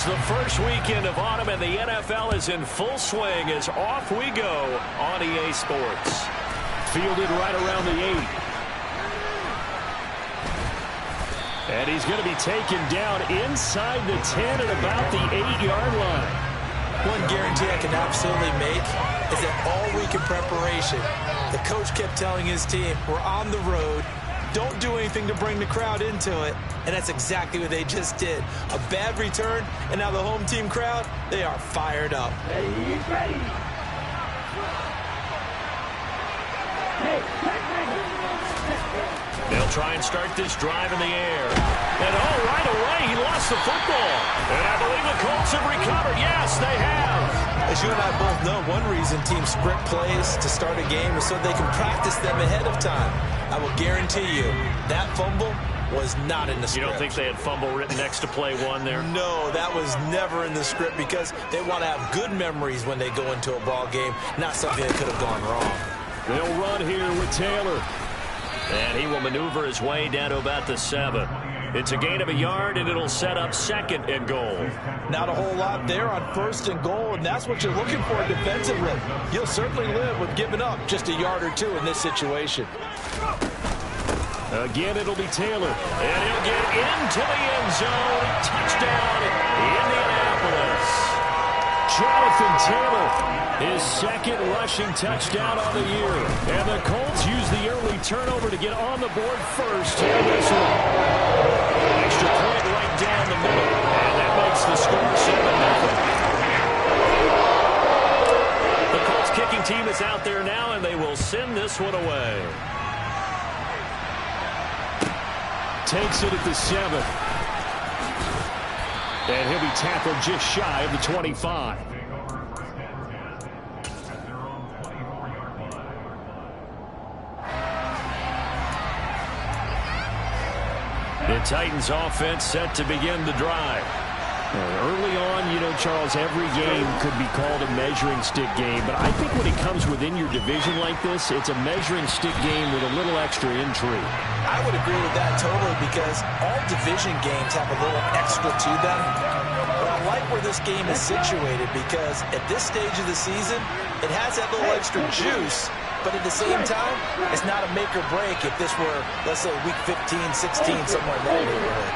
The first weekend of autumn and the NFL is in full swing as off we go on EA Sports. Fielded right around the 8. And he's going to be taken down inside the 10 at about the 8-yard line. One guarantee I can absolutely make is that all week in preparation, the coach kept telling his team, we're on the road. Don't do anything to bring the crowd into it. And that's exactly what they just did. A bad return, and now the home team crowd, they are fired up. They'll try and start this drive in the air. And right away, he lost the football. And I believe the Colts have recovered. Yes, they have. As you and I both know, one reason teams sprint plays to start a game is so they can practice them ahead of time. I will guarantee you that fumble was not in the script. You don't think they had fumble written next to play 1 there? No, that was never in the script because they want to have good memories when they go into a ball game, not something that could have gone wrong. They'll run here with Taylor. And he will maneuver his way down to about the 7. It's a gain of a yard, and it'll set up 2nd and goal. Not a whole lot there on 1st and goal, and that's what you're looking for defensively. You'll certainly live with giving up just a yard or 2 in this situation. Again, it'll be Taylor. And he'll get into the end zone. Touchdown, Indianapolis. Jonathan Taylor, his 2nd rushing touchdown of the year. And the Colts use the early turnover to get on the board first here in this one. Extra point right down the middle. And that makes the score 7-0. The Colts kicking team is out there now, and they will send this one away. Takes it at the 7. And he'll be tackled just shy of the 25. The Titans offense set to begin the drive. Early on, you know, Charles, every game could be called a measuring stick game. But I think when it comes within your division like this, it's a measuring stick game with a little extra intrigue. I would agree with that totally because all division games have a little extra to them. But I like where this game is situated because at this stage of the season, it has that little extra juice. But at the same time, it's not a make or break if this were, let's say, week 15, 16, somewhere in that neighborhood.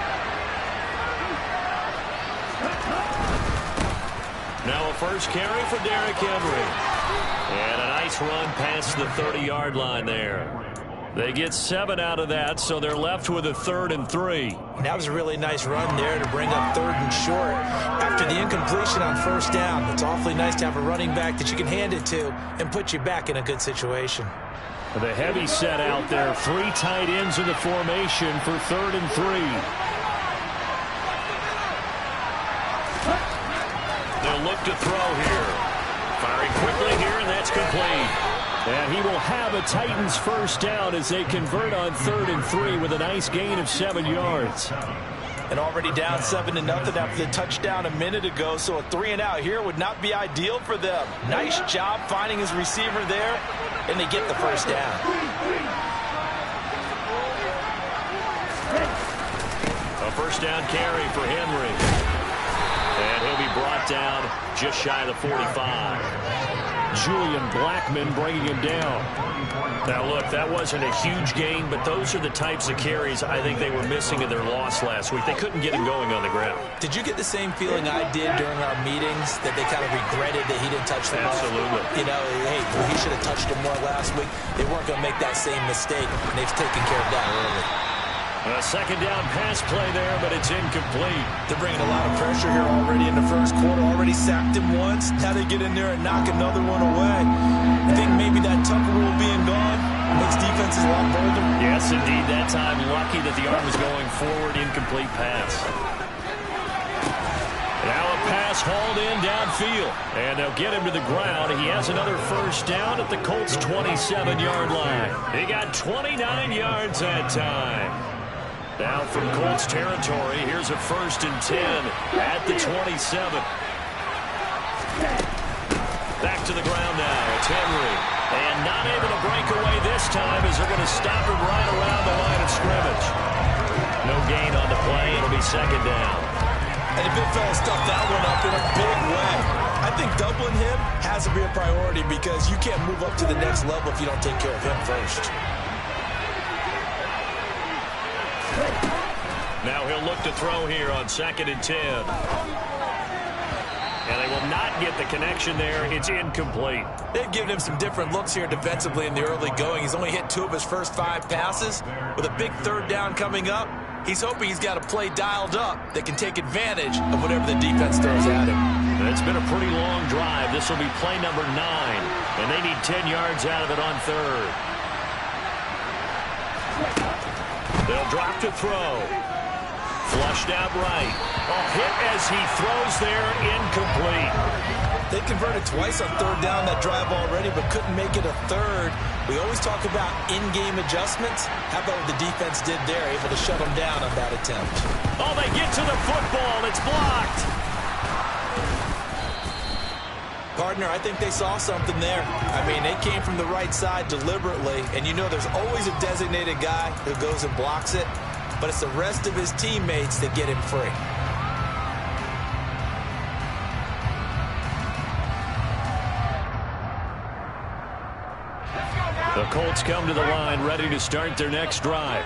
Now a first carry for Derrick Henry. And a nice run past the 30-yard line there. They get 7 out of that, so they're left with a 3rd and 3. That was a really nice run there to bring up 3rd and short. After the incompletion on 1st down, it's awfully nice to have a running back that you can hand it to and put you back in a good situation. The heavy set out there. 3 tight ends in the formation for 3rd and 3. They'll look to throw here. Firing quickly here, and that's complete. And he will have a Titans first down as they convert on 3rd and 3 with a nice gain of 7 yards. And already down 7-0 after the touchdown a minute ago, so a 3-and-out here would not be ideal for them. Nice job finding his receiver there, and they get the first down. A first down carry for Henry. And he'll be brought down just shy of the 45. Julian Blackman bringing him down. Now, look, that wasn't a huge gain, but those are the types of carries I think they were missing in their loss last week. They couldn't get him going on the ground. Did you get the same feeling I did during our meetings, that they kind of regretted that he didn't touch the ball? Absolutely. You know, hey, he should have touched him more last week. They weren't going to make that same mistake, and they've taken care of that early. A 2nd down pass play there, but it's incomplete. They're bringing a lot of pressure here already in the first quarter. Already sacked him once. Now they get in there and knock another one away. I think maybe that Tucker rule being gone makes defenses a lot bolder. Yes, indeed. That time, lucky that the arm was going forward. Incomplete pass. Now a pass hauled in downfield. And they'll get him to the ground. He has another first down at the Colts' 27-yard line. He got 29 yards that time. Now from Colts territory, here's a 1st and 10 at the 27. Back to the ground now. It's Henry. And not able to break away this time as they're going to stop him right around the line of scrimmage. No gain on the play. It'll be 2nd down. And the big fella stuffed that one up in a big way. I think doubling him has to be a priority because you can't move up to the next level if you don't take care of him first. Now he'll look to throw here on 2nd and 10. And they will not get the connection there. It's incomplete. They've given him some different looks here defensively in the early going. He's only hit 2 of his first 5 passes. With a big 3rd down coming up, he's hoping he's got a play dialed up that can take advantage of whatever the defense throws at him. It's been a pretty long drive. This will be play number 9. And they need 10 yards out of it on 3rd. They'll drop to throw. Flushed out right. Hit as he throws there, incomplete. They converted twice on 3rd down that drive already, but couldn't make it a 3rd. We always talk about in-game adjustments. How about what the defense did there, able to shut them down on that attempt? They get to the football. It's blocked. Partner, I think they saw something there. I mean, they came from the right side deliberately, and you know there's always a designated guy who goes and blocks it. But it's the rest of his teammates that get him free. The Colts come to the line ready to start their next drive.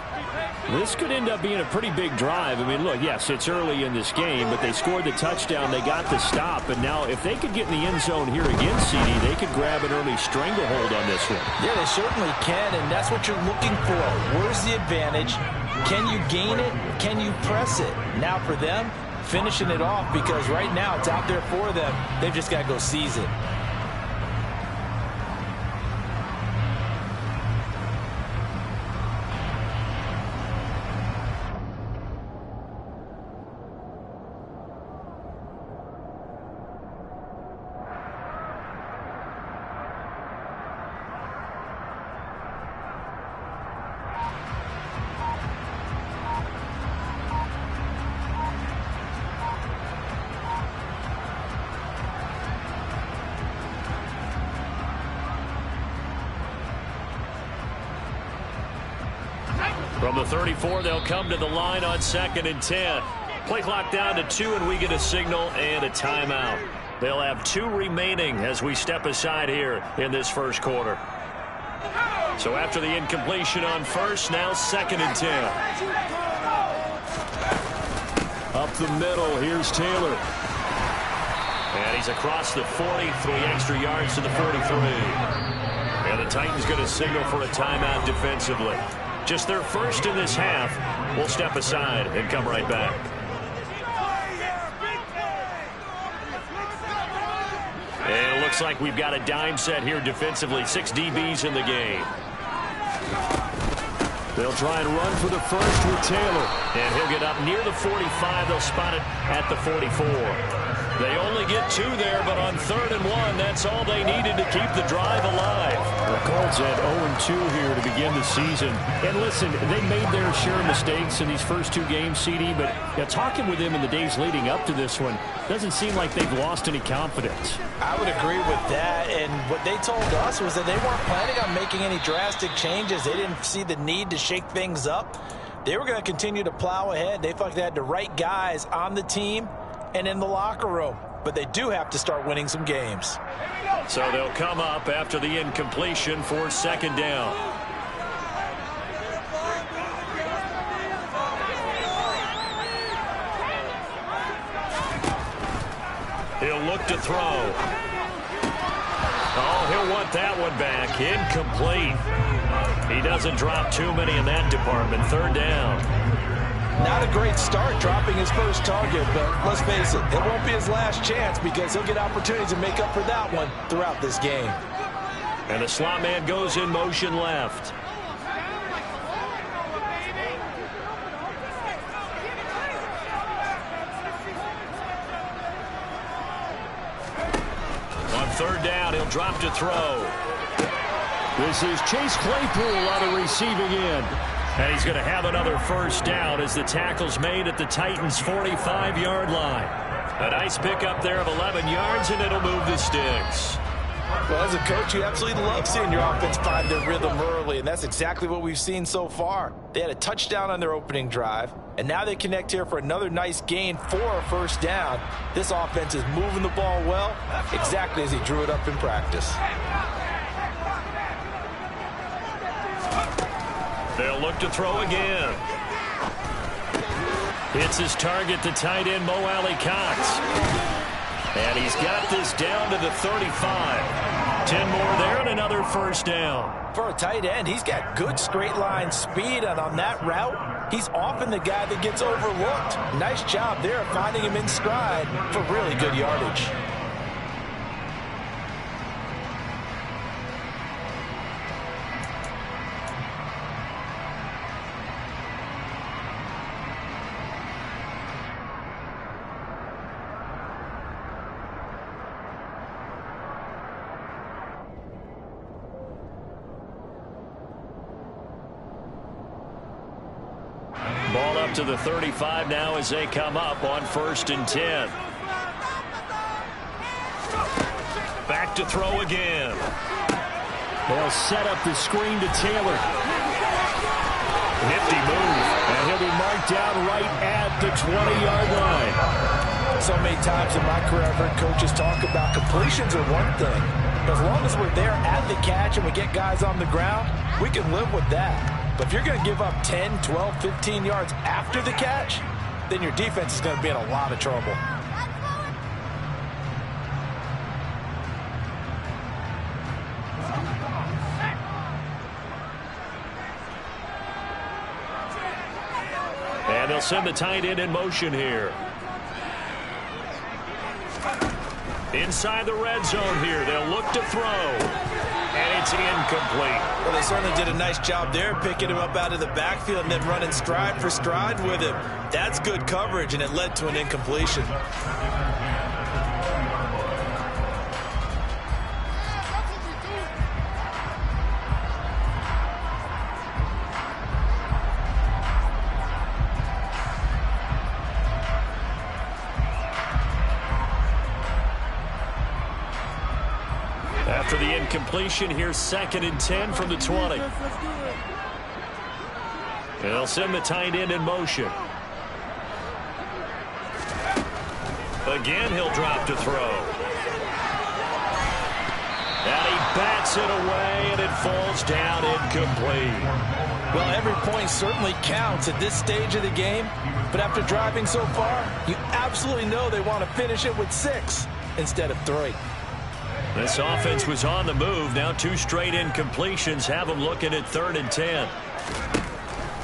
This could end up being a pretty big drive. I mean, look, yes, it's early in this game, but they scored the touchdown. They got the stop. And now if they could get in the end zone here again, CD, they could grab an early stranglehold on this one. Yeah, they certainly can, and that's what you're looking for. Where's the advantage? Can you gain it? Can you press it? Now for them, finishing it off because right now it's out there for them. They've just got to go seize it. From the 34, they'll come to the line on 2nd and 10. Play clock down to 2, and we get a signal and a timeout. They'll have 2 remaining as we step aside here in this first quarter. So after the incompletion on 1st, now 2nd and 10. Up the middle, here's Taylor. And he's across the 40, 3 extra yards to the 43. And the Titans going to signal for a timeout defensively. Just their first in this half. We'll step aside and come right back. And it looks like we've got a dime set here defensively. 6 DBs in the game. They'll try and run for the first with Taylor. And he'll get up near the 45. They'll spot it at the 44. They only get 2 there, but on 3rd and 1, that's all they needed to keep the drive alive. The Colts had 0-2 here to begin the season. And listen, they made their share of mistakes in these first 2 games, CD, but talking with them in the days leading up to this one, doesn't seem like they've lost any confidence. I would agree with that, and what they told us was that they weren't planning on making any drastic changes. They didn't see the need to shake things up. They were going to continue to plow ahead. They felt they had the right guys on the team and in the locker room, but they do have to start winning some games. So they'll come up after the incompletion for 2nd down. He'll look to throw. He'll want that one back. Incomplete. He doesn't drop too many in that department. 3rd down. Not a great start dropping his first target, but let's face it, it won't be his last chance because he'll get opportunities to make up for that one throughout this game. And the slot man goes in motion left. On 3rd down, he'll drop to throw. This is Chase Claypool on the receiving end. And he's going to have another first down as the tackle's made at the Titans' 45-yard line. A nice pickup there of 11 yards, and it'll move the sticks. Well, as a coach, you absolutely love seeing your offense find their rhythm early, and that's exactly what we've seen so far. They had a touchdown on their opening drive. And now they connect here for another nice gain for a first down. This offense is moving the ball well, exactly as he drew it up in practice. They'll look to throw again. Hits his target, the tight end, Mo Alley-Cox. And he's got this down to the 35. 10 more there and another first down. For a tight end, he's got good straight line speed, and on that route, he's often the guy that gets overlooked. Nice job there finding him in stride for really good yardage. Ball up to the 35 now as they come up on 1st and 10. Back to throw again. They'll set up the screen to Taylor. Nifty move, and he'll be marked down right at the 20-yard line. So many times in my career I've heard coaches talk about completions are one thing. As long as we're there at the catch and we get guys on the ground, we can live with that. But if you're going to give up 10, 12, 15 yards after the catch, then your defense is going to be in a lot of trouble. And they'll send the tight end in motion here. Inside the red zone here, they'll look to throw. And it's incomplete. Well, they certainly did a nice job there, picking him up out of the backfield and then running stride for stride with him. That's good coverage, and it led to an incompletion. After the incompletion, here's 2nd and 10 from the 20. They'll send the tight end in motion. Again, he'll drop to throw. And he bats it away, and it falls down incomplete. Well, every point certainly counts at this stage of the game, but after driving so far, you absolutely know they want to finish it with 6 instead of 3. This offense was on the move. Now 2 straight incompletions have them looking at 3rd and 10.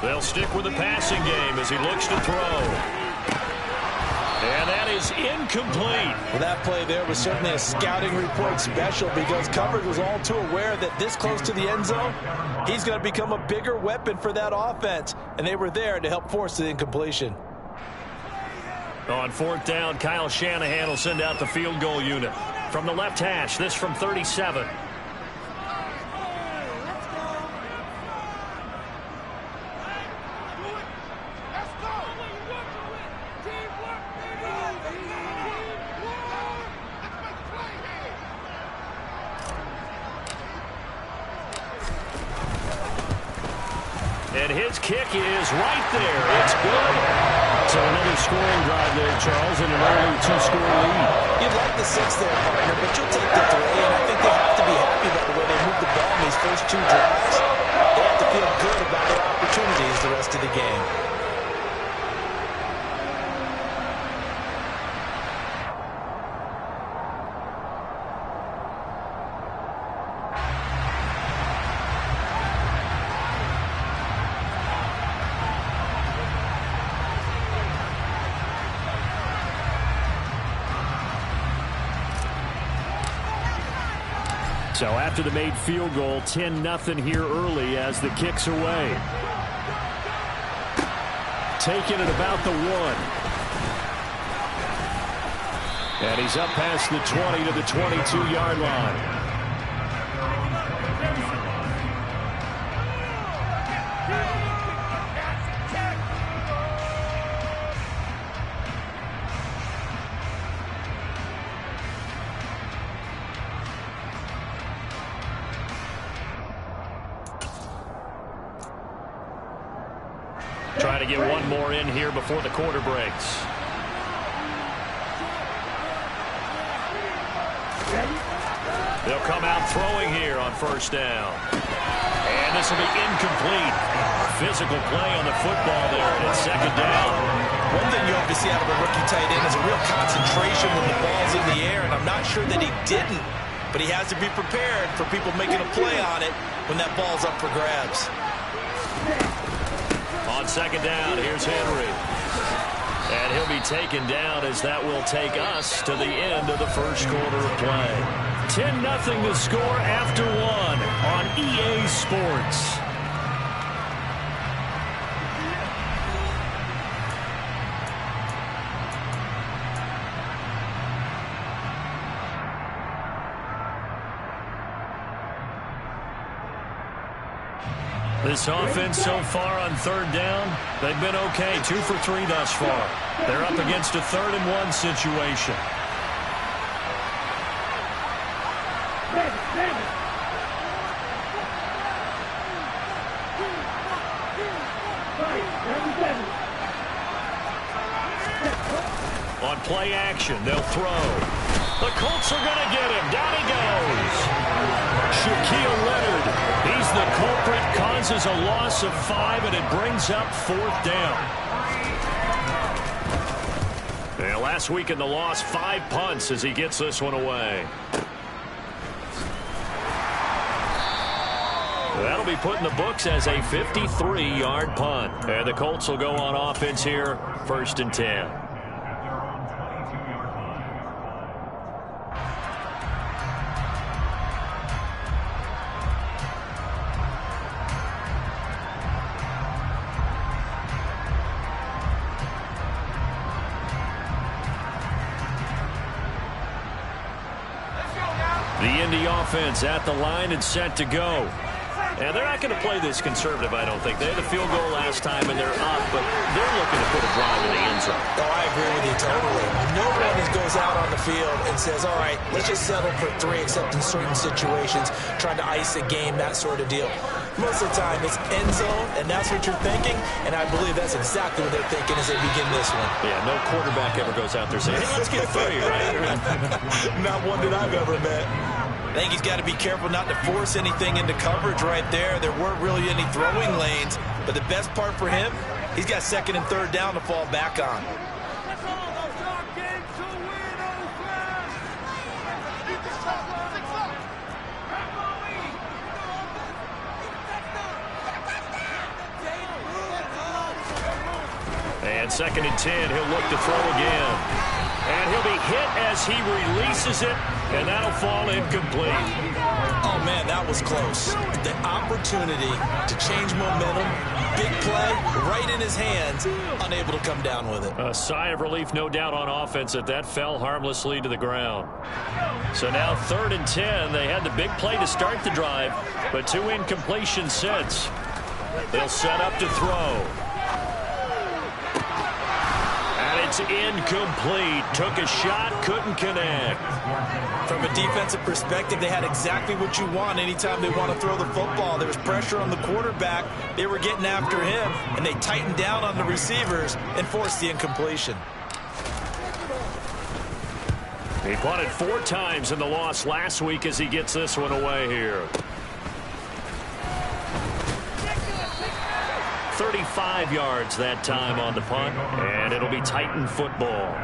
They'll stick with the passing game as he looks to throw. And that is incomplete. Well, that play there was certainly a scouting report special because coverage was all too aware that this close to the end zone, he's going to become a bigger weapon for that offense, and they were there to help force the incompletion. On 4th down, Kyle Shanahan will send out the field goal unit. From the left hash, this from 37. And his kick is right there. It's good. So another scoring drive there, Charles, and an early 2-score lead. You'd like the 6 there, partner, but you'll take the 3, and I think they have to be happy about the way they moved the ball in these first 2 drives. They have to feel good about their opportunities the rest of the game. So after the made field goal, 10-0 here early as the kick's away. Taking it about the 1. And he's up past the 20 to the 22-yard line. Try to get one more in here before the quarter breaks. They'll come out throwing here on first down. And this will be incomplete. Physical play on the football there, and it's second down. One thing you hope to see out of a rookie tight end is a real concentration when the ball's in the air, and I'm not sure that he didn't, but he has to be prepared for people making a play on it when that ball's up for grabs. On second down, here's Henry. And he'll be taken down as that will take us to the end of the first quarter of play. 10-0 the score after one on EA Sports. This offense so far on third down, they've been okay. 2 for 3 thus far. They're up against a 3rd-and-1 situation. On play action, they'll throw. The Colts are going to get him. Down he goes. Shaquille Leonard. He's the culprit, causes a loss of 5, and it brings up 4th down. And last week in the loss, 5 punts as he gets this one away. That'll be put in the books as a 53-yard punt. And the Colts will go on offense here, 1st and 10. The Indy offense at the line and set to go. And they're not going to play this conservative, I don't think. They had a field goal last time, and they're up, but they're looking to put a drive in the end zone. Oh, I agree with you totally. No one goes out on the field and says, all right, let's just settle for 3, except in certain situations, trying to ice a game, that sort of deal. Most of the time, it's end zone, and that's what you're thinking, and I believe that's exactly what they're thinking as they begin this one. Yeah, no quarterback ever goes out there saying, hey, let's get 3, right? Not one that I've ever met. I think he's got to be careful not to force anything into coverage right there. There weren't really any throwing lanes, but the best part for him, he's got 2nd and 3rd down to fall back on. And 2nd and 10, he'll look to throw again. And he'll be hit as he releases it, and that'll fall incomplete. Oh, man, that was close. The opportunity to change momentum, big play, right in his hands, unable to come down with it. A sigh of relief, no doubt, on offense that fell harmlessly to the ground. So now 3rd and 10. They had the big play to start the drive, but 2 incompletions since. They'll set up to throw. It's incomplete. Took a shot, couldn't connect. From a defensive perspective, they had exactly what you want anytime they want to throw the football. There was pressure on the quarterback. They were getting after him, and they tightened down on the receivers and forced the incompletion. He punted 4 times in the loss last week as he gets this one away here. 35 yards that time on the punt, and it'll be Titan football.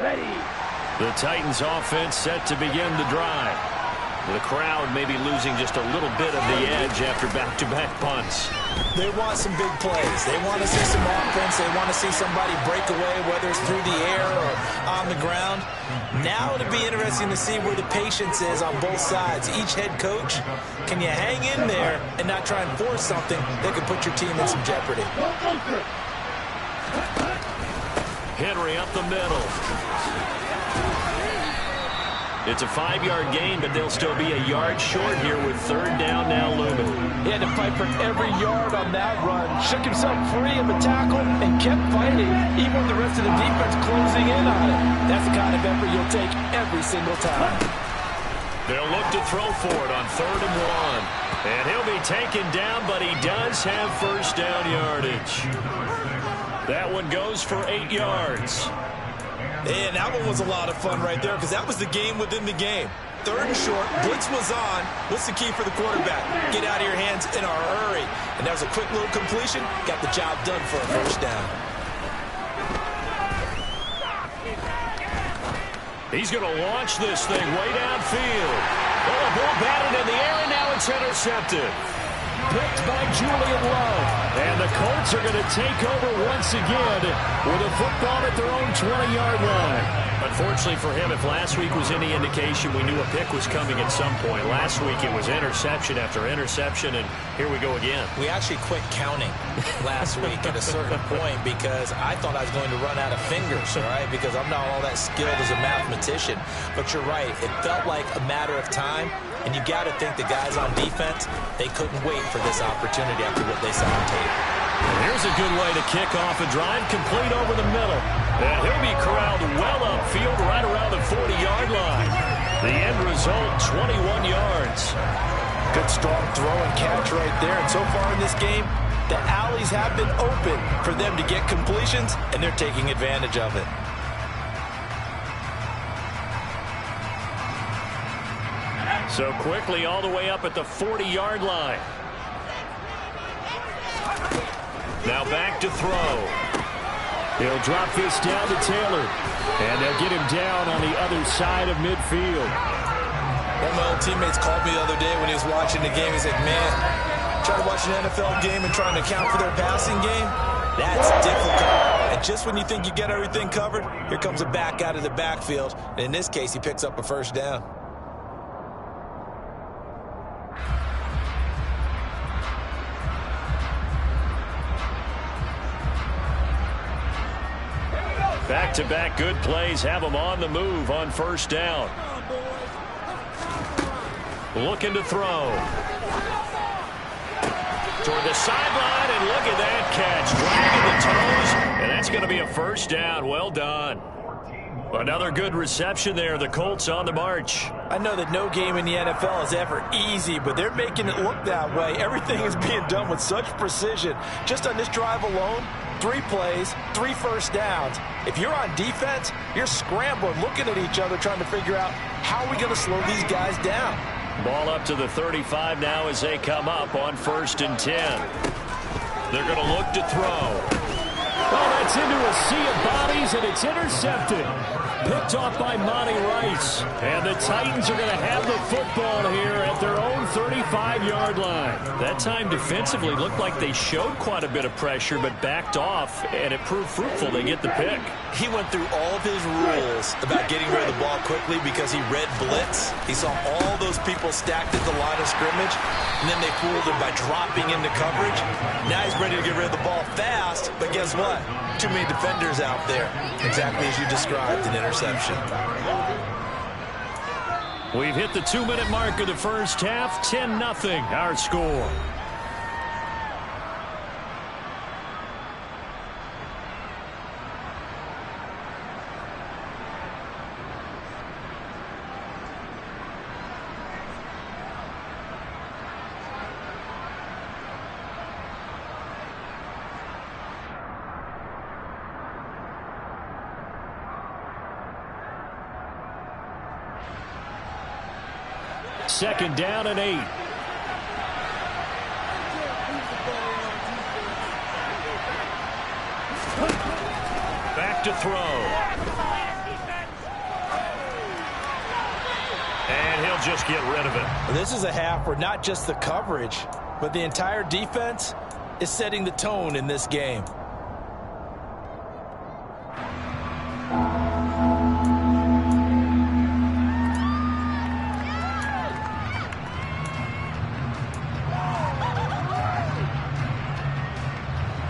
Ready. The Titans offense set to begin the drive. The crowd may be losing just a little bit of the edge after back-to-back punts. They want some big plays. They want to see some offense. They want to see somebody break away, whether it's through the air or on the ground. Now it'll be interesting to see where the patience is on both sides. Each head coach, can you hang in there and not try and force something that could put your team in some jeopardy? Henry up the middle. It's a 5-yard gain, but they'll still be a yard short here with third down now looming. He had to fight for every yard on that run. Shook himself free of a tackle and kept fighting, even with the rest of the defense closing in on it. That's the kind of effort you'll take every single time. They'll look to throw for it on 3rd and 1. And he'll be taken down, but he does have first down yardage. That one goes for 8 yards. And that one was a lot of fun right there because that was the game within the game. 3rd and short, blitz was on. What's the key for the quarterback? Get out of your hands in a hurry. And that was a quick little completion. Got the job done for a first down. He's going to launch this thing way downfield. Oh, the ball batted in the air, and now it's intercepted. Picked by Julian Love. And the Colts are going to take over once again with a football at their own 20-yard line. Unfortunately for him, if last week was any indication, we knew a pick was coming at some point. Last week it was interception after interception, and here we go again. We actually quit counting last week at a certain point because I thought I was going to run out of fingers, all right, because I'm not all that skilled as a mathematician. But you're right. It felt like a matter of time, and you got to think the guys on defense, they couldn't wait for this opportunity after what they saw on tape. Here's a good way to kick off a drive, complete over the middle. And he'll be corralled well upfield right around the 40-yard line. The end result, 21 yards. Good strong throw and catch right there. And so far in this game, the alleys have been open for them to get completions, and they're taking advantage of it. So quickly all the way up at the 40-yard line. Now back to throw. He'll drop this down to Taylor. And they'll get him down on the other side of midfield. One of my old teammates called me the other day when he was watching the game. He's like, man, trying to watch an NFL game and trying to account for their passing game, that's difficult. And just when you think you get everything covered, here comes a back out of the backfield. And in this case, he picks up a first down. Back-to-back good plays have them on the move on first down. Looking to throw. Toward the sideline, and look at that catch. Dragging the toes, and that's going to be a first down. Well done. Another good reception there. The Colts on the march. I know that no game in the NFL is ever easy, but they're making it look that way. Everything is being done with such precision. Just on this drive alone, 3 plays, 3 first downs. If you're on defense, you're scrambling, looking at each other, trying to figure out how are we going to slow these guys down. Ball up to the 35 now as they come up on 1st and 10. They're going to look to throw. Oh, that's into a sea of bodies, and it's intercepted. Picked off by Monty Rice. And the Titans are going to have the football here at their own 35-yard line. That time defensively looked like they showed quite a bit of pressure, but backed off, and it proved fruitful. They get the pick. He went through all of his rules about getting rid of the ball quickly because he read blitz. He saw all those people stacked at the line of scrimmage, and then they fooled him by dropping into coverage. Now he's ready to get rid of the ball fast, but guess what? Too many defenders out there. Exactly as you described, an interception. We've hit the 2-minute mark of the first half. 10-0 our score. Second down and 8. Back to throw. And he'll just get rid of it. This is a half where not just the coverage, but the entire defense is setting the tone in this game.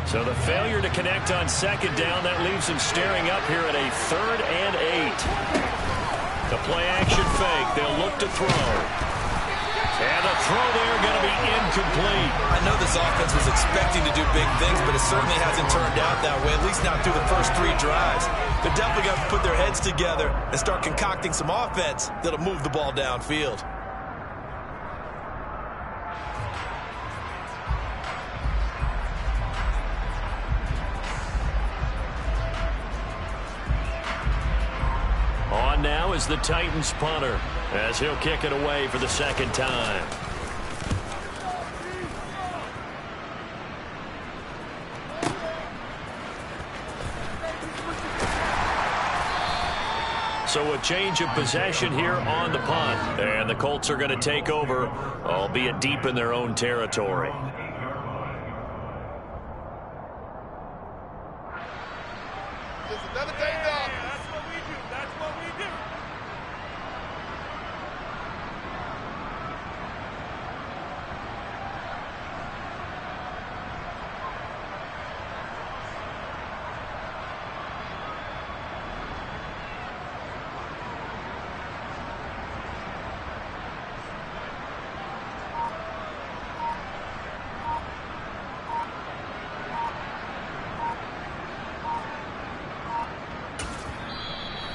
So the failure to connect on second down, that leaves him staring up here at a 3rd and 8. The Play action fake. They'll look to throw. And the throw there going to be incomplete. I know this offense was expecting to do big things, but it certainly hasn't turned out that way, at least not through the first 3 drives. They're definitely got to put their heads together and start concocting some offense that'll move the ball downfield. On now is the Titans punter, as he'll kick it away for the second time. So a change of possession here on the punt. And the Colts are going to take over, albeit deep in their own territory. Just another day done. That's what we do. That's what we do.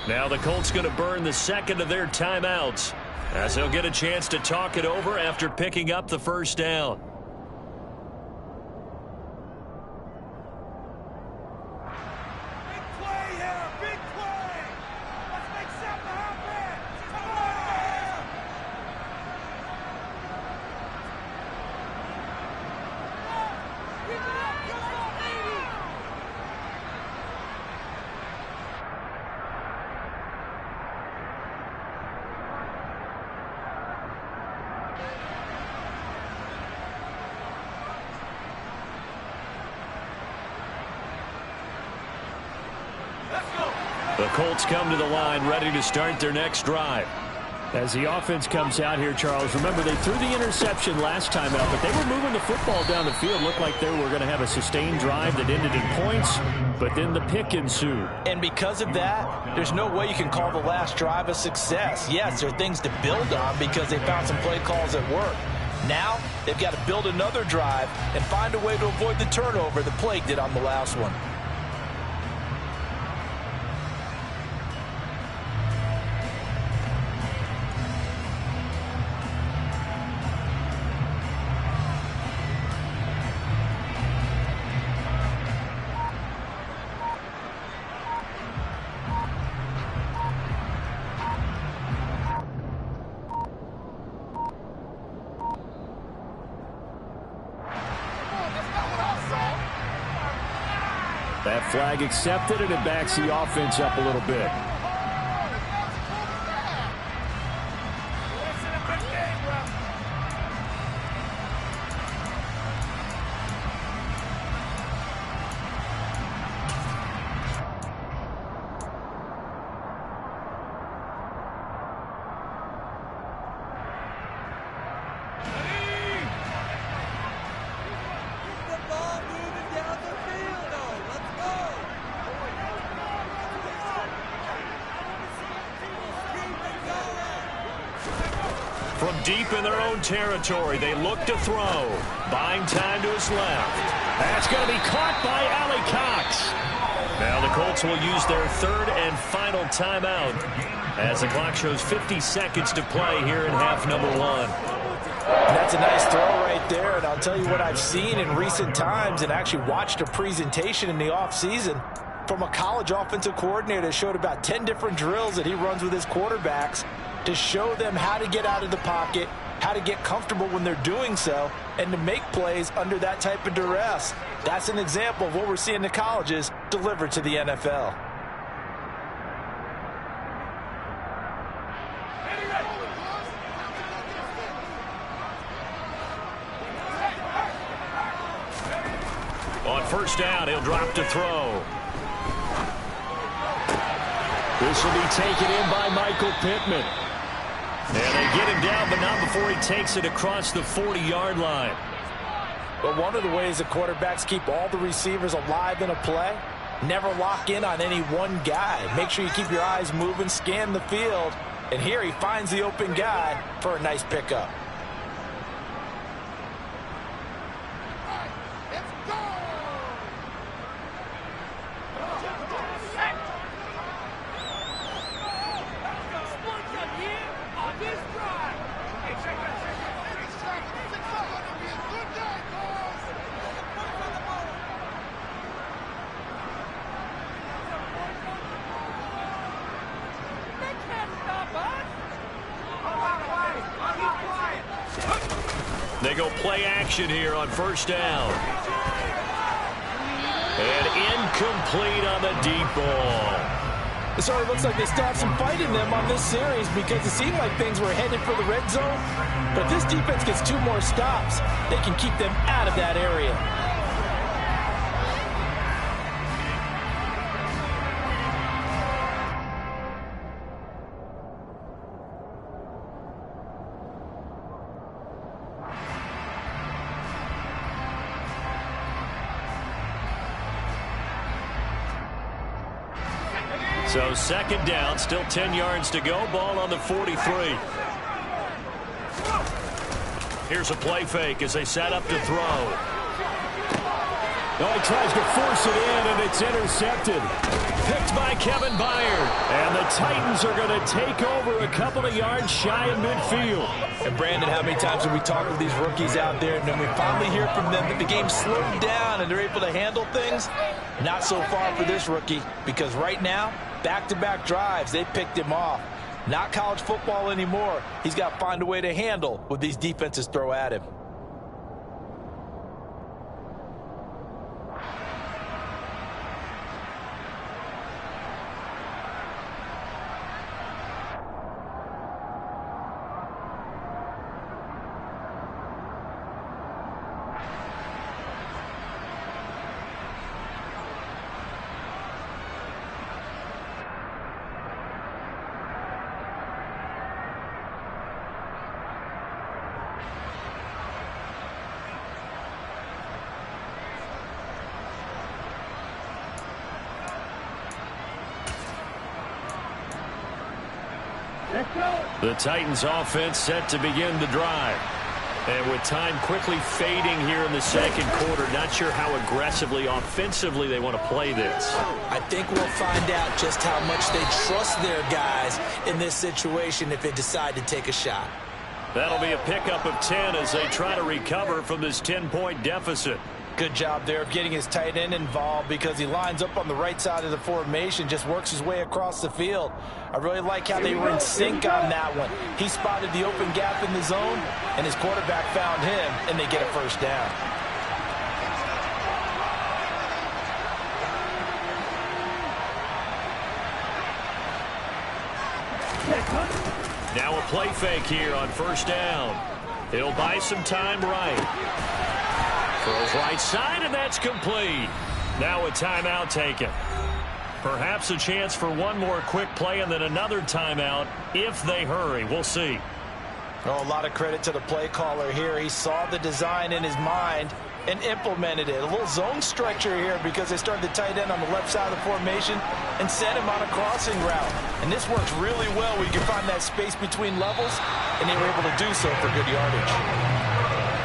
Now the Colts going to burn the second of their timeouts, as they'll get a chance to talk it over after picking up the first down. Big play here. Big play. Let's make something happen. Come on. Keep it up. You're so 80. The Colts come to the line ready to start their next drive. As the offense comes out here, Charles, remember they threw the interception last time out, but they were moving the football down the field. Looked like they were going to have a sustained drive that ended in points, but then the pick ensued. And because of that, there's no way you can call the last drive a success. Yes, there are things to build on because they found some play calls that work. Now, they've got to build another drive and find a way to avoid the turnover the play did on the last one. That flag accepted, and it backs the offense up a little bit. From deep in their own territory, they look to throw. Buying time to his left. That's going to be caught by Allie Cox. Now the Colts will use their third and final timeout as the clock shows 50 seconds to play here in half number 1. That's a nice throw right there, and I'll tell you what I've seen in recent times and actually watched a presentation in the offseason from a college offensive coordinator that showed about 10 different drills that he runs with his quarterbacks to show them how to get out of the pocket, how to get comfortable when they're doing so, and to make plays under that type of duress. That's an example of what we're seeing in the colleges delivered to the NFL. On first down, he'll drop to throw. This will be taken in by Michael Pittman. And they get him down, but not before he takes it across the 40-yard line. But one of the ways the quarterbacks keep all the receivers alive in a play, never lock in on any one guy. Make sure you keep your eyes moving, scan the field, And here he finds the open guy for a nice pickup. They go play action here on first down. And incomplete on the deep ball. It sort of looks like they still have some fight in them on this series because it seemed like things were headed for the red zone. But this defense gets 2 more stops. They can keep them out of that area. So second down, still 10 yards to go. Ball on the 43. Here's a play fake as they set up to throw. Oh, he tries to force it in, and it's intercepted. Picked by Kevin Byard. And the Titans are going to take over a couple of yards shy of midfield. And Brandon, how many times have we talked with these rookies out there, and then we finally hear from them that the game slowed down and they're able to handle things? Not so far for this rookie, because right now, back-to-back drives, they picked him off. Not college football anymore. He's got to find a way to handle what these defenses throw at him. The Titans offense set to begin the drive. And with time quickly fading here in the second quarter, not sure how aggressively, offensively they want to play this. I think we'll find out just how much they trust their guys in this situation if they decide to take a shot. That'll be a pickup of 10 as they try to recover from this 10-point deficit. Good job there of getting his tight end involved because he lines up on the right side of the formation, just works his way across the field. I really like how they were in sync on that one. He spotted the open gap in the zone, and his quarterback found him, and they get a first down. Now a play fake here on first down. He'll buy some time right. Throws right side, and that's complete. Now a timeout taken. Perhaps a chance for one more quick play and then another timeout if they hurry. We'll see. Oh, a lot of credit to the play caller here. He saw the design in his mind and implemented it. A little zone stretcher here because they started the tight end on the left side of the formation and sent him on a crossing route. And this works really well where you can find that space between levels, and they were able to do so for good yardage.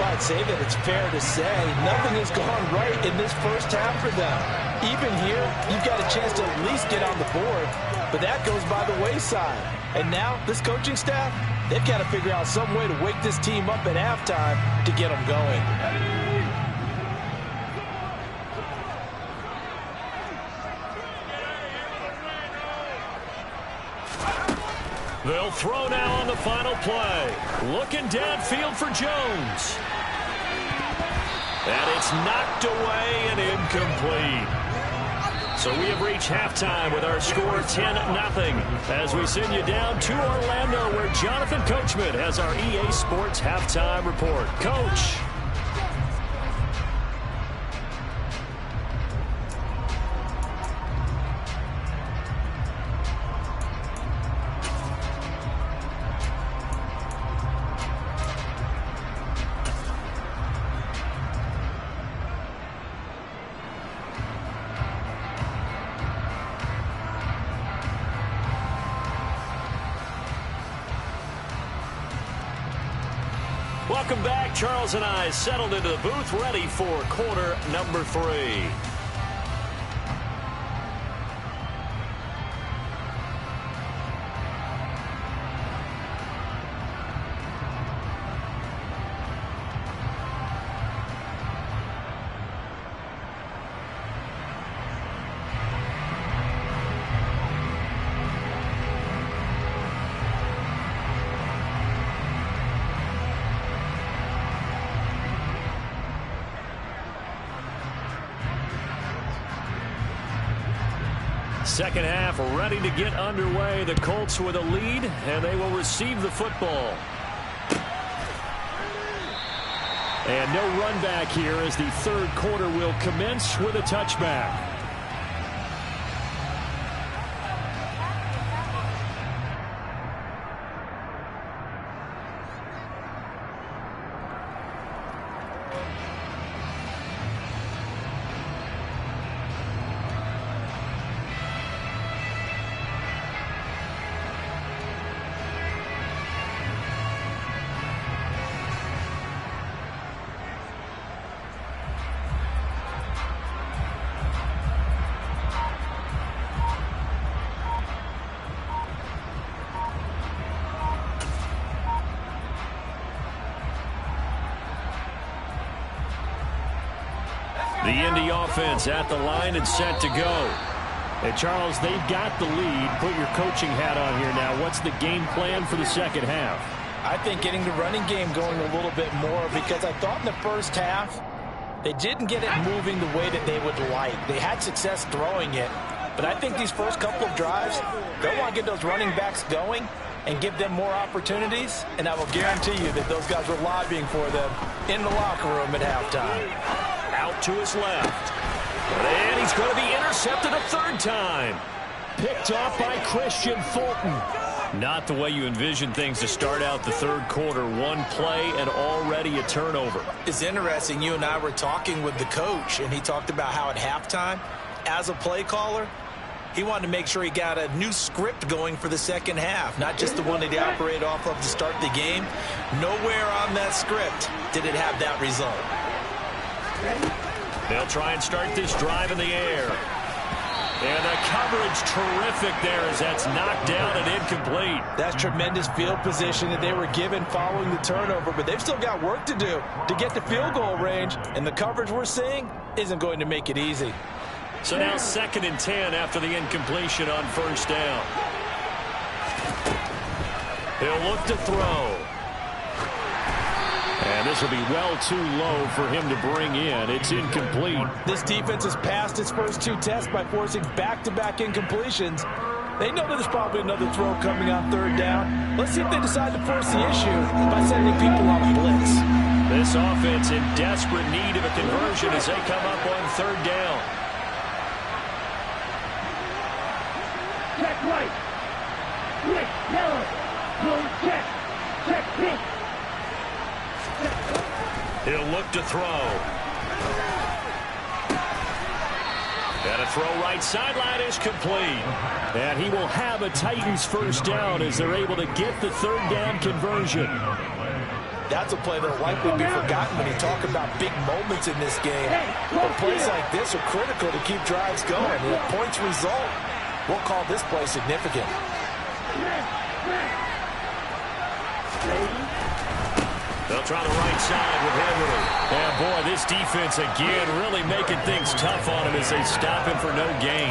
I'd say that it's fair to say nothing has gone right in this first half for them. Even here, you've got a chance to at least get on the board, but that goes by the wayside. And now, this coaching staff, they've got to figure out some way to wake this team up at halftime to get them going. They'll throw now on the final play. Looking downfield for Jones. And it's knocked away and incomplete. So we have reached halftime with our score 10-0 as we send you down to Orlando where Jonathan Coachman has our EA Sports halftime report. Coach. Welcome back. Charles and I settled into the booth, ready for quarter number 3. Second half ready to get underway. The Colts with a lead, and they will receive the football. And no run back here as the third quarter will commence with a touchback. The Indy offense at the line and set to go. And Charles, they've got the lead. Put your coaching hat on here now. What's the game plan for the second half? I think getting the running game going a little bit more, because I thought in the first half they didn't get it moving the way that they would like. They had success throwing it, but I think these first couple of drives, they'll want to get those running backs going and give them more opportunities, and I will guarantee you that those guys were lobbying for them in the locker room at halftime. Out to his left. And he's going to be intercepted a third time. Picked off by Christian Fulton. Not the way you envision things to start out the third quarter. One play and already a turnover. It's interesting. You and I were talking with the coach, and he talked about how at halftime, as a play caller, he wanted to make sure he got a new script going for the second half, not just the one that he operated off of to start the game. Nowhere on that script did it have that result. They'll try and start this drive in the air. And the coverage terrific there as that's knocked down and incomplete. That's tremendous field position that they were given following the turnover, but they've still got work to do to get to field goal range, and the coverage we're seeing isn't going to make it easy. So now 2nd and 10 after the incompletion on first down. He'll look to throw. And this will be well too low for him to bring in. It's incomplete. This defense has passed its first 2 tests by forcing back-to-back incompletions. They know that there's probably another throw coming on third down. Let's see if they decide to force the issue by sending people on a blitz. This offense in desperate need of a conversion as they come up on third down. Check right. Quick, yellow. Close check. Check pink. He'll look to throw. And a throw right sideline is complete. And he will have a Titans first down as they're able to get the third down conversion. That's a play that will likely be forgotten when you talk about big moments in this game. But plays like this are critical to keep drives going. And if points result, we'll call this play significant. They'll try the right side with Henry. And boy, this defense again really making things tough on him as they stop him for no gain.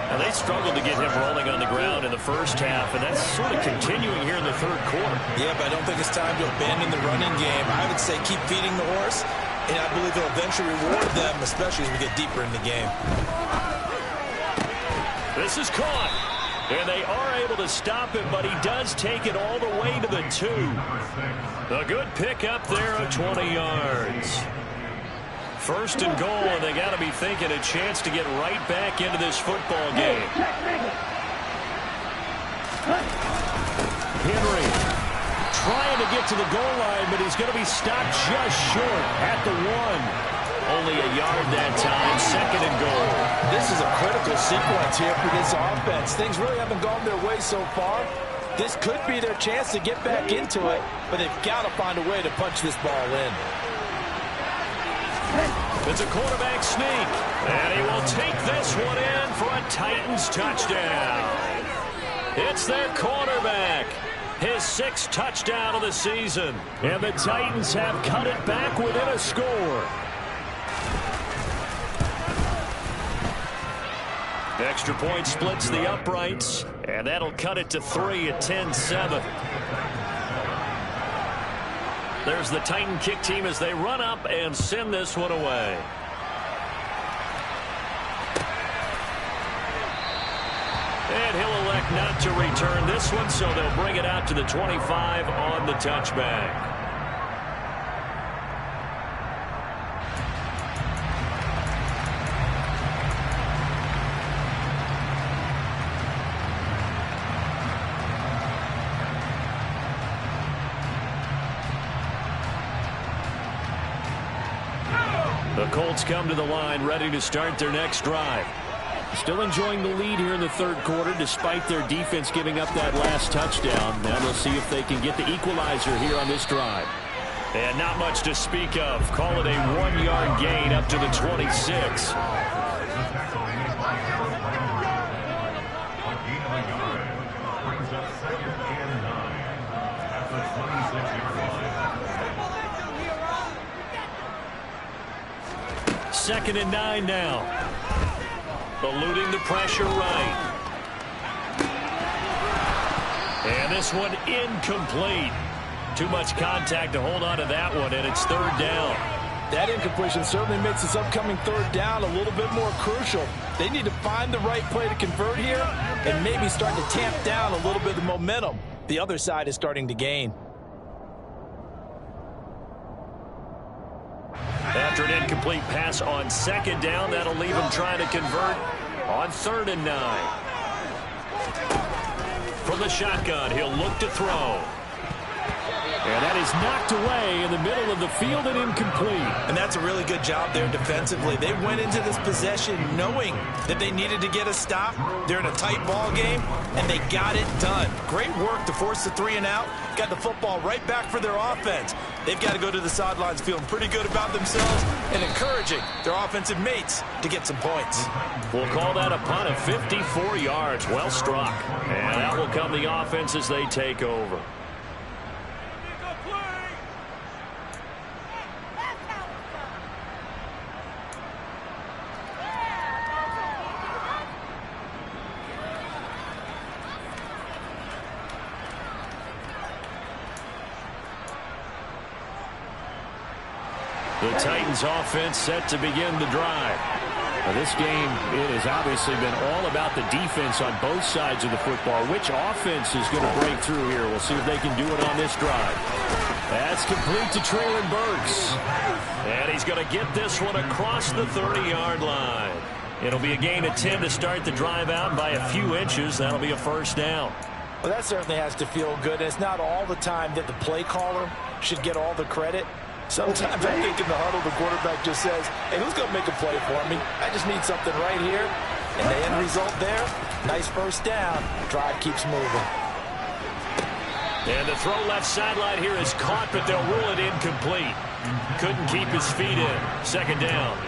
Now they struggled to get him rolling on the ground in the first half, and that's sort of continuing here in the third quarter. Yeah, but I don't think it's time to abandon the running game. I would say keep feeding the horse, and I believe it'll eventually reward them, especially as we get deeper in the game. This is caught. And they are able to stop him, but he does take it all the way to the 2. A good pick up there of 20 yards. First and goal, and they got to be thinking a chance to get right back into this football game. Henry trying to get to the goal line, but he's going to be stopped just short at the 1. Only a yard that time, 2nd and goal. This is a critical sequence here for this offense. Things really haven't gone their way so far. This could be their chance to get back into it, but they've got to find a way to punch this ball in. It's a quarterback sneak, and he will take this one in for a Titans touchdown. It's their quarterback, his 6th touchdown of the season, and the Titans have cut it back within a score. Extra point splits the uprights, and that'll cut it to 3 at 10-7. There's the Titan kick team as they run up and send this one away. And he'll elect not to return this one, so they'll bring it out to the 25 on the touchback. The Colts come to the line ready to start their next drive. Still enjoying the lead here in the 3rd quarter despite their defense giving up that last touchdown. Now they'll see if they can get the equalizer here on this drive. And not much to speak of. Call it a 1-yard gain up to the 26. Second and 9 now. Eluding the pressure right. And this one incomplete. Too much contact to hold on to that one, and it's 3rd down. That incompletion certainly makes this upcoming 3rd down a little bit more crucial. They need to find the right play to convert here and maybe start to tamp down a little bit of the momentum the other side is starting to gain. After an incomplete pass on 2nd down, that'll leave him trying to convert on 3rd and 9. From the shotgun, he'll look to throw. And that is knocked away in the middle of the field and incomplete. And that's a really good job there defensively. They went into this possession knowing that they needed to get a stop. They're in a tight ball game, and they got it done. Great work to force the 3 and out. Got the football right back for their offense. They've got to go to the sidelines feeling pretty good about themselves and encouraging their offensive mates to get some points. We'll call that a punt of 54 yards. Well struck. And out will come the offense as they take over. The Titans offense set to begin the drive. Now this game, it has obviously been all about the defense on both sides of the football. Which offense is going to break through here? We'll see if they can do it on this drive. That's complete to Traylon Burks. And he's going to get this one across the 30-yard line. It'll be a gain of 10 to start the drive out by a few inches. That'll be a 1st down. Well, that certainly has to feel good. It's not all the time that the play caller should get all the credit. Sometimes I think in the huddle, the quarterback just says, hey, who's going to make a play for me? I just need something right here. And the end result there, nice 1st down. Drive keeps moving. And the throw left sideline here is caught, but they'll rule it incomplete. Couldn't keep his feet in. 2nd down.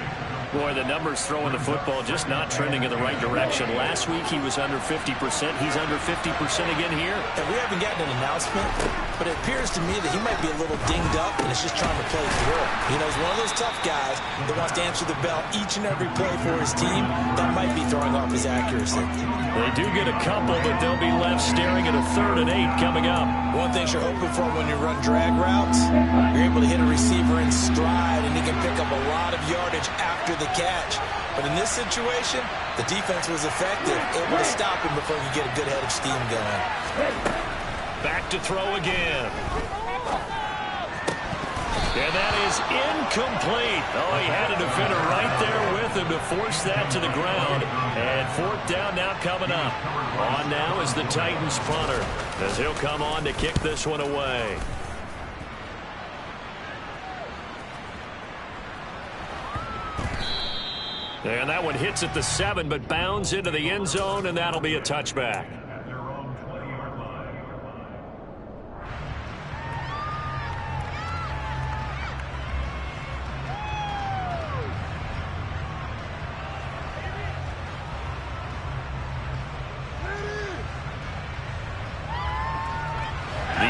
Boy, the numbers throwing the football just not trending in the right direction. Last week he was under 50%. He's under 50% again here. And we haven't gotten an announcement, but it appears to me that he might be a little dinged up and is just trying to play through. You know, he's one of those tough guys that wants to answer the bell each and every play for his team. That might be throwing off his accuracy. They do get a couple, but they'll be left staring at a 3rd and 8 coming up. One thing you're hoping for when you run drag routes, you're able to hit a receiver in stride, and he can pick up a lot of yardage after the catch. But in this situation, the defense was effective, able to stop him before he could get a good head of steam going. Back to throw again. And that is incomplete. Oh, he had a defender right there with him to force that to the ground. And 4th down now coming up. On now is the Titans punter, as he'll come on to kick this one away. And that one hits at the 7, but bounds into the end zone, and that'll be a touchback.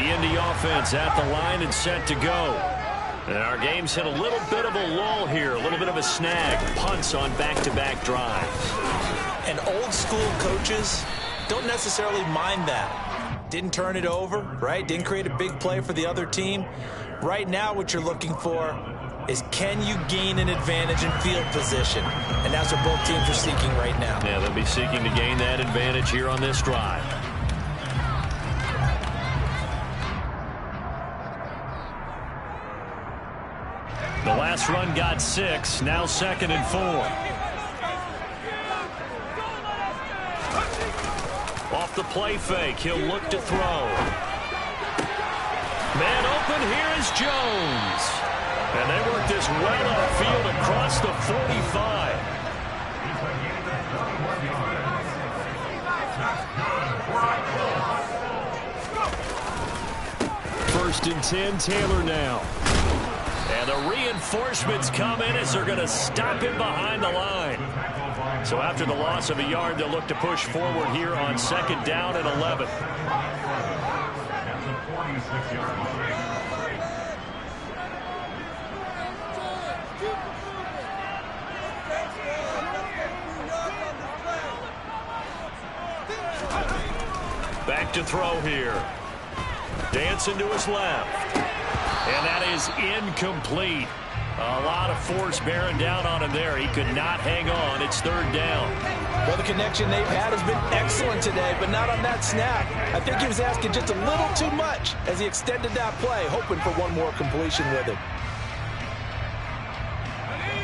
The Indy offense at the line and set to go. And our game's hit a little bit of a lull here, a little bit of a snag. Punts on back-to-back drives. And old-school coaches don't necessarily mind that. Didn't turn it over, right? Didn't create a big play for the other team. Right now what you're looking for is, can you gain an advantage in field position? And that's what both teams are seeking right now. Yeah, they'll be seeking to gain that advantage here on this drive. The last run got 6, now 2nd and 4. Off the play fake, he'll look to throw. Man open, here is Jones. And they work this well upfield across the 45. First and 10, Taylor now. And the reinforcements come in as they're going to stop him behind the line. So after the loss of a yard, they'll look to push forward here on 2nd down and 11. Back to throw here. Dancing to his left. And that is incomplete. A lot of force bearing down on him there. He could not hang on. It's 3rd down. Well, the connection they've had has been excellent today, but not on that snap. I think he was asking just a little too much as he extended that play, hoping for one more completion with it.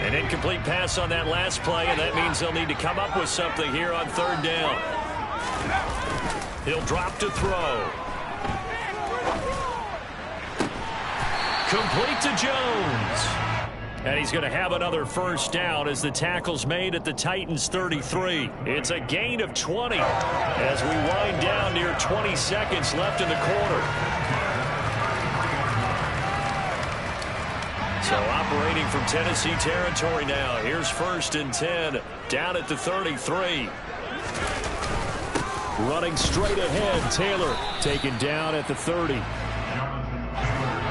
An incomplete pass on that last play, and that means they'll need to come up with something here on 3rd down. He'll drop to throw. Complete to Jones. And he's going to have another first down as the tackle's made at the Titans' 33. It's a gain of 20 as we wind down near 20 seconds left in the quarter. So operating from Tennessee territory now. Here's 1st and 10 down at the 33. Running straight ahead, Taylor taken down at the 30.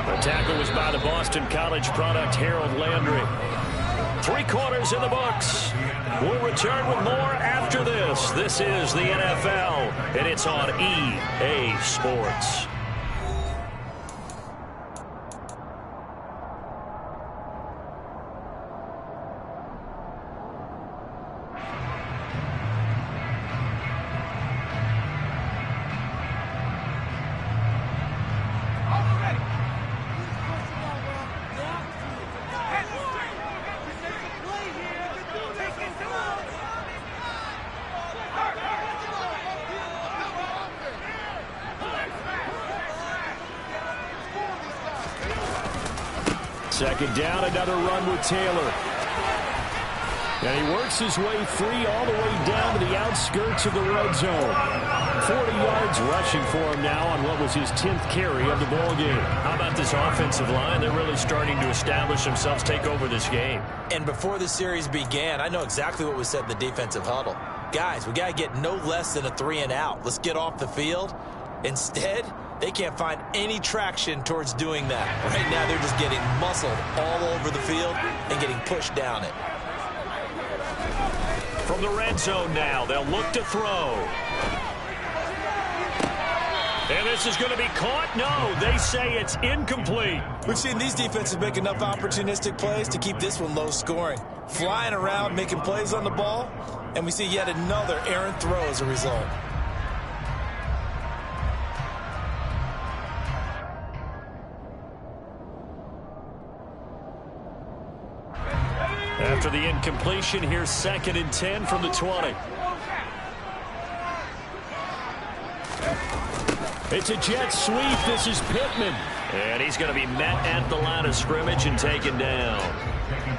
The tackle was by the Boston College product, Harold Landry. 3 quarters in the books. We'll return with more after this. This is the NFL, and it's on EA Sports. Second down, another run with Taylor. And he works his way free all the way down to the outskirts of the red zone. 40 yards rushing for him now on what was his 10th carry of the ball game. How about this offensive line? They're really starting to establish themselves, take over this game. And before the series began, I know exactly what was said in the defensive huddle. Guys, we got to get no less than a 3 and out. Let's get off the field. Instead, they can't find any traction towards doing that. Right now, they're just getting muscled all over the field and getting pushed down it. From the red zone now, they'll look to throw. And this is going to be caught? No, they say it's incomplete. We've seen these defenses make enough opportunistic plays to keep this one low scoring. Flying around, making plays on the ball, and we see yet another errant throw as a result. After the incompletion, here's 2nd and 10 from the 20. It's a jet sweep. This is Pittman. And he's going to be met at the line of scrimmage and taken down.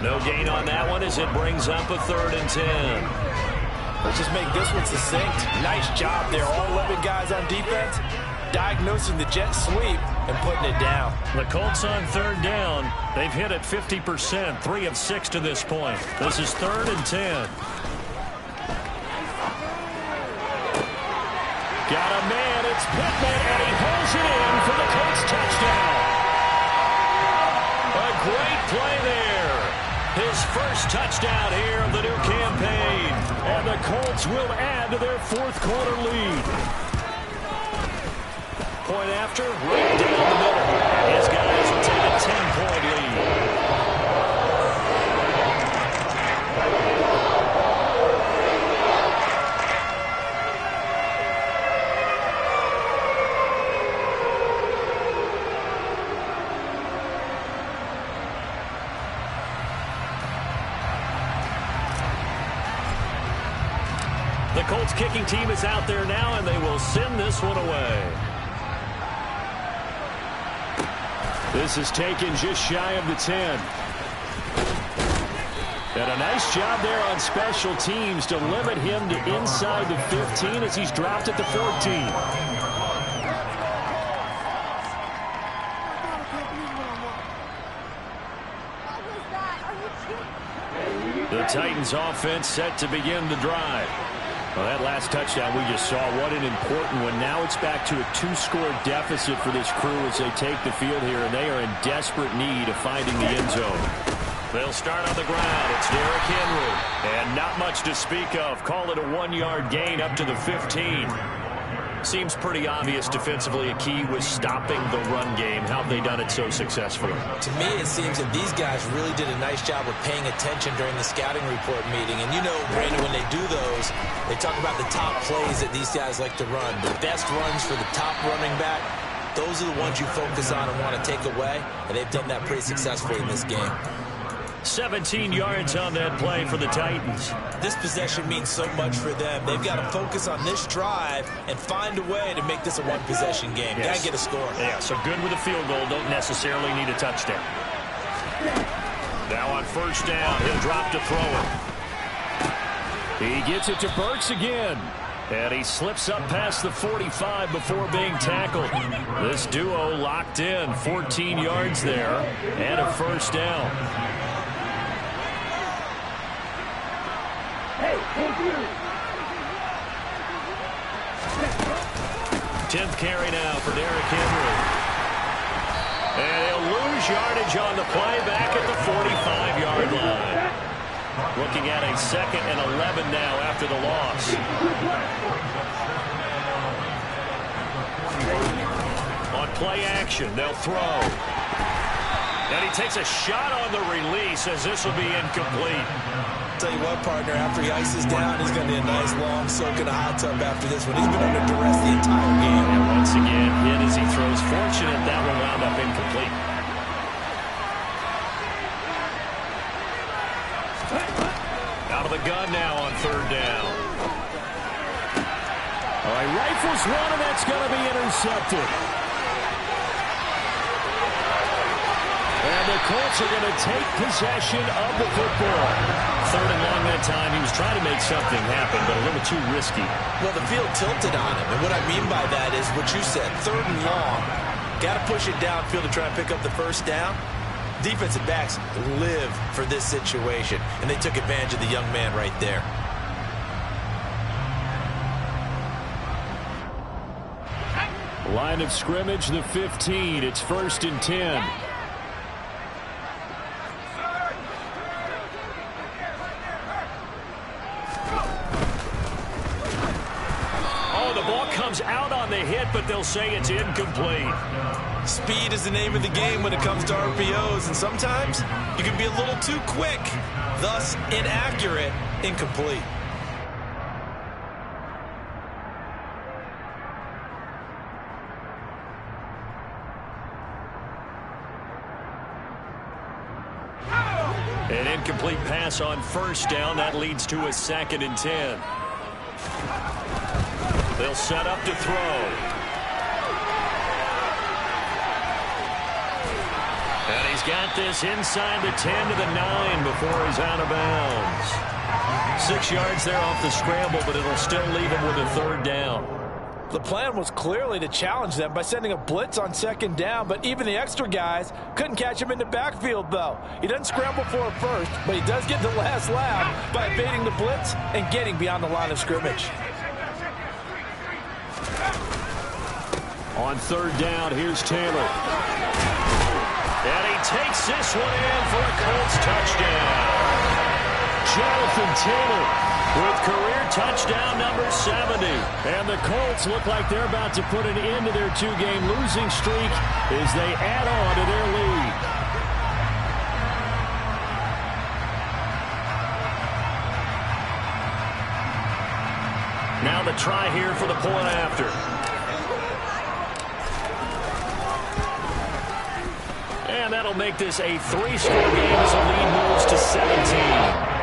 No gain on that one as it brings up a 3rd and 10. Let's just make this one succinct. Nice job there. All 11 guys on defense diagnosing the jet sweep and putting it down. The Colts on 3rd down. They've hit it 50%, 3 of 6 to this point. This is 3rd and 10. Got a man. It's Pittman, and he pulls it in for the Colts. play there. His first touchdown here of the new campaign. And the Colts will add to their fourth-quarter lead. Point after, right down the middle. And his guys will take a 10-point lead. The Colts kicking team is out there now, and they will send this one away. This is taken just shy of the 10. And a nice job there on special teams to limit him to inside the 15 as he's dropped at the 14. The Titans offense set to begin the drive. Well, that last touchdown we just saw, what an important one. Now it's back to a 2-score deficit for this crew as they take the field here, and they are in desperate need of finding the end zone. They'll start on the ground. It's Derrick Henry. And not much to speak of. Call it a 1-yard gain up to the 15. Seems pretty obvious defensively a key was stopping the run game. How have they done it so successfully? To me, it seems that these guys really did a nice job of paying attention during the scouting report meeting. And you know, Brandon, when they do those, they talk about the top plays that these guys like to run. The best runs for the top running back, those are the ones you focus on and want to take away. And they've done that pretty successfully in this game. 17 yards on that play for the Titans. This possession means so much for them. They've got to focus on this drive and find a way to make this a one-possession game. Yes. Got to get a score. Yeah, so good with a field goal. Don't necessarily need a touchdown. Now on first down, he'll drop to throw it. He gets it to Burks again. And he slips up past the 45 before being tackled. This duo locked in. 14 yards there and a first down. 10th carry now for Derrick Henry. And he'll lose yardage on the play back at the 45-yard line. Looking at a 2nd and 11 now after the loss. On play action, they'll throw. And he takes a shot on the release as this will be incomplete. Tell you what, partner, after he ices down, he's going to be a nice long soak in a hot tub after this one. He's been under duress the entire game. And once again, hit as he throws. Fortunate that one wound up incomplete. Out of the gun now on third down. All right, rifles one, and that's going to be intercepted. And the Colts are going to take possession of the football. 3rd and long that time. He was trying to make something happen, but a little too risky. Well, the field tilted on him. And what I mean by that is what you said. 3rd and long. Got to push it downfield to try and pick up the first down. Defensive backs live for this situation. And they took advantage of the young man right there. Line of scrimmage, the 15. It's 1st and 10. Out on the hit, but they'll say it's incomplete. Speed is the name of the game when it comes to RPOs, and sometimes you can be a little too quick, thus inaccurate, incomplete. An incomplete pass on first down. That leads to a 2nd and 10. They'll set up to throw. And he's got this inside the 10 to the 9 before he's out of bounds. 6 yards there off the scramble, but it'll still leave him with a 3rd down. The plan was clearly to challenge them by sending a blitz on 2nd down, but even the extra guys couldn't catch him in the backfield, though. He doesn't scramble for it first, but he does get the last laugh by evading the blitz and getting beyond the line of scrimmage. On 3rd down, here's Taylor. And he takes this one in for a Colts touchdown. Jonathan Taylor with career touchdown number 70. And the Colts look like they're about to put an end to their two-game losing streak as they add on to their lead. Now the try here for the point after. And that'll make this a 3-score game as the lead moves to 17.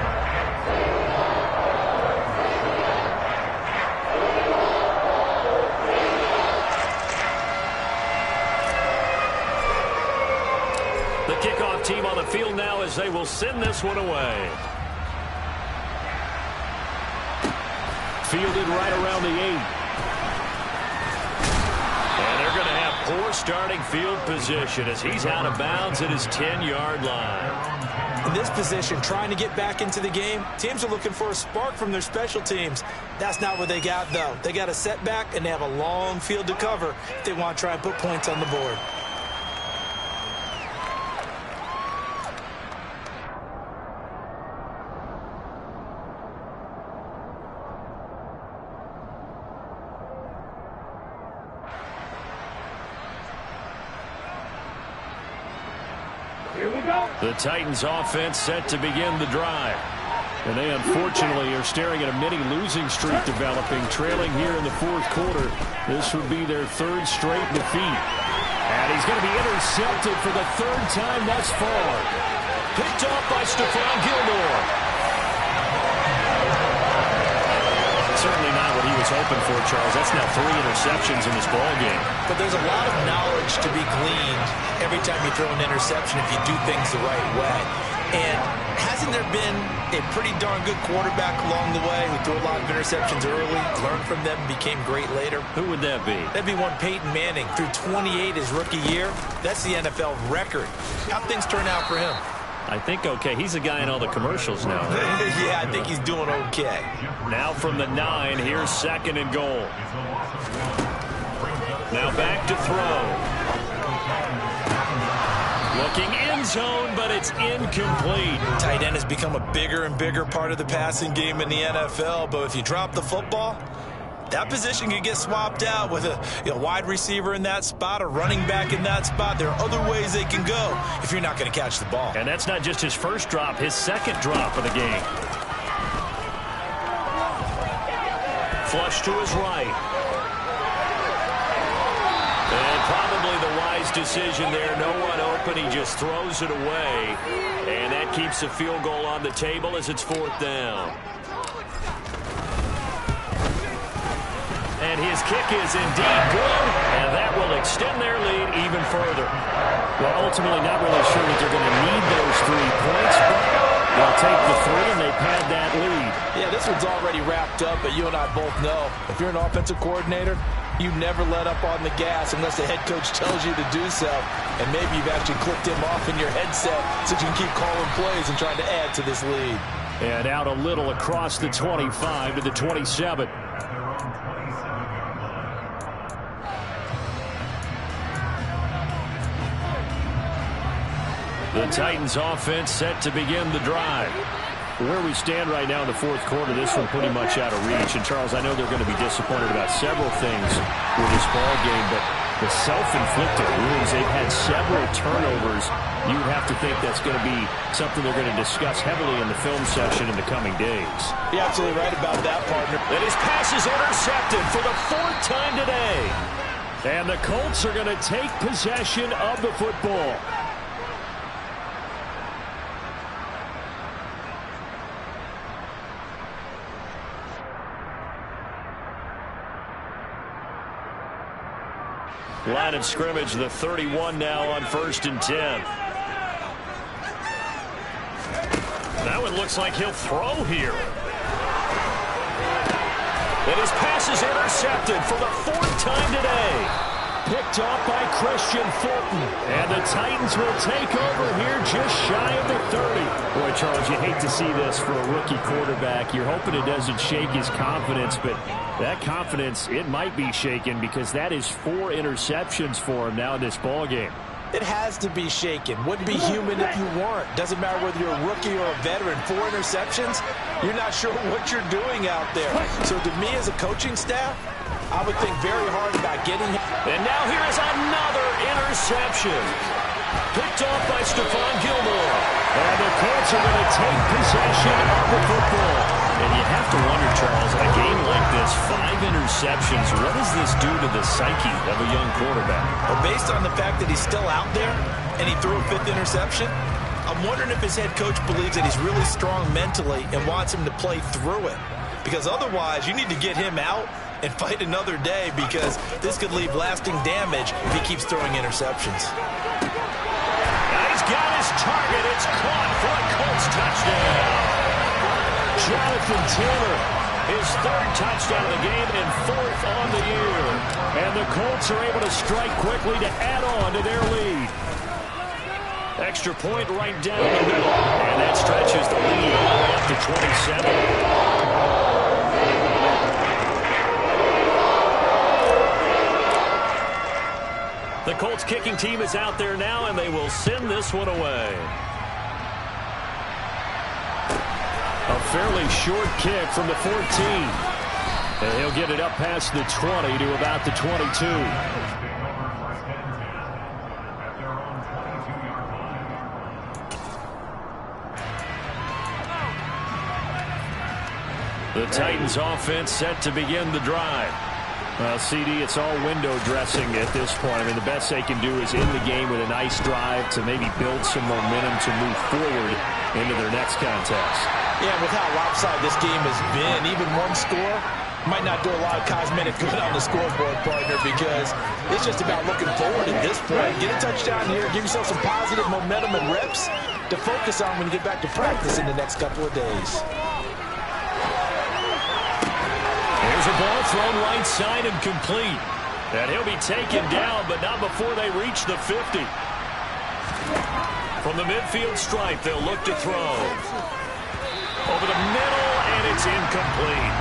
The kickoff team on the field now as they will send this one away. Fielded right around the 8. And they're going to have poor starting field position as he's out of bounds at his 10-yard line. In this position, trying to get back into the game, teams are looking for a spark from their special teams. That's not what they got, though. They got a setback, and they have a long field to cover if they want to try and put points on the board. The Titans offense set to begin the drive. And they unfortunately are staring at a mini losing streak developing, trailing here in the fourth quarter. This would be their third straight defeat. And he's going to be intercepted for the third time thus far. Picked off by Stephon Gilmore. Certainly not what he was hoping for, Charles. That's now 3 interceptions in this ball game. But there's a lot of knowledge to be gleaned every time you throw an interception if you do things the right way. And hasn't there been a pretty darn good quarterback along the way who threw a lot of interceptions early, learned from them, became great later? Who would that be? That'd be one Peyton Manning. Threw 28 his rookie year. That's the NFL record. How'd things turn out for him? I think okay. He's a guy in all the commercials now. Yeah, I think he's doing okay. Now from the 9, here's 2nd and goal. Now back to throw. Looking end zone, but it's incomplete. Tight end has become a bigger and bigger part of the passing game in the NFL, but if you drop the football, that position can get swapped out with a wide receiver in that spot, a running back in that spot. There are other ways they can go if you're not going to catch the ball. And that's not just his first drop, his second drop of the game. Flush to his right. And probably the wise decision there. No one open. He just throws it away. And that keeps the field goal on the table as it's 4th down. And his kick is indeed good, and that will extend their lead even further. Well, ultimately not really sure that they're going to need those 3 points, but they'll take the 3, and they've had that lead. Yeah, this one's already wrapped up, but you and I both know if you're an offensive coordinator, you never let up on the gas unless the head coach tells you to do so. And maybe you've actually clicked him off in your headset so you can keep calling plays and trying to add to this lead. And out a little across the 25 to the 27. The Titans offense set to begin the drive. Where we stand right now in the fourth quarter, this one pretty much out of reach. And, Charles, I know they're going to be disappointed about several things with this ball game, but the self-inflicted wounds, they've had several turnovers. You would have to think that's going to be something they're going to discuss heavily in the film session in the coming days. You're absolutely right about that, partner. And his pass is intercepted for the 4th time today. And the Colts are going to take possession of the football. Line of scrimmage, the 31 now on 1st and 10. That one looks like he'll throw here. And his pass is intercepted for the 4th time today. Picked off by Christian Fulton. And the Titans will take over here just shy of the 30. Boy, Charles, you hate to see this for a rookie quarterback. You're hoping it doesn't shake his confidence, but that confidence, it might be shaken because that is 4 interceptions for him now in this ball game. It has to be shaken. Wouldn't be human if you weren't. Doesn't matter whether you're a rookie or a veteran. 4 interceptions, you're not sure what you're doing out there. So to me as a coaching staff, I would think very hard about getting him. And now here is another interception. Picked off by Stephon Gilmore. And the Colts are going to take possession of the football. And you have to wonder, Charles, in a game like this, 5 interceptions, what does this do to the psyche of a young quarterback? Well, based on the fact that he's still out there and he threw a 5th interception, I'm wondering if his head coach believes that he's really strong mentally and wants him to play through it. Because otherwise, you need to get him out and fight another day, because this could leave lasting damage if he keeps throwing interceptions. Now he's got his target. It's caught for a Colts touchdown. Jonathan Taylor, his 3rd touchdown of the game and 4th on the year. And the Colts are able to strike quickly to add on to their lead. Extra point right down the middle. And that stretches the lead all the way up to 27. The Colts kicking team is out there now, and they will send this one away. A fairly short kick from the 14. And he'll get it up past the 20 to about the 22. The Titans offense set to begin the drive. Well, CD, it's all window dressing at this point. I mean, the best they can do is end the game with a nice drive to maybe build some momentum to move forward into their next contest. Yeah, with how lopsided this game has been, even one score might not do a lot of cosmetic good on the scoreboard, partner, because it's just about looking forward at this point. Get a touchdown here, give yourself some positive momentum and reps to focus on when you get back to practice in the next couple of days. There's a ball thrown right side and complete. And he'll be taken down, but not before they reach the 50. From the midfield stripe, they'll look to throw. Over the middle, and it's incomplete.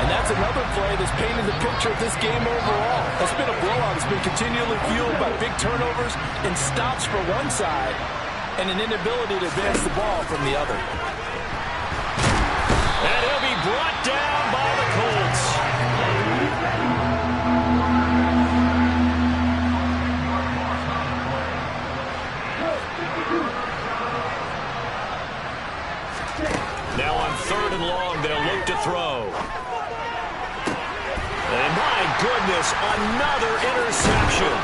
And that's another play that's painted the picture of this game overall. It's been a blowout. It's been continually fueled by big turnovers and stops for one side and an inability to advance the ball from the other. And he'll be brought down by the Colts. Now on 3rd and long, they'll look to throw. And my goodness, another interception.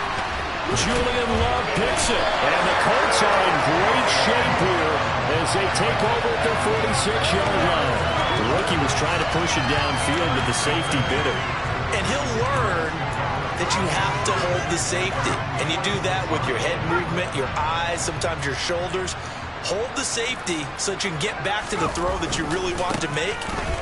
Julian Love picks it. And the Colts are in great shape here as they take over at their 46-yard line. The rookie was trying to push it downfield, but the safety bit him. And he'll learn that you have to hold the safety. And you do that with your head movement, your eyes, sometimes your shoulders. Hold the safety so that you can get back to the throw that you really want to make.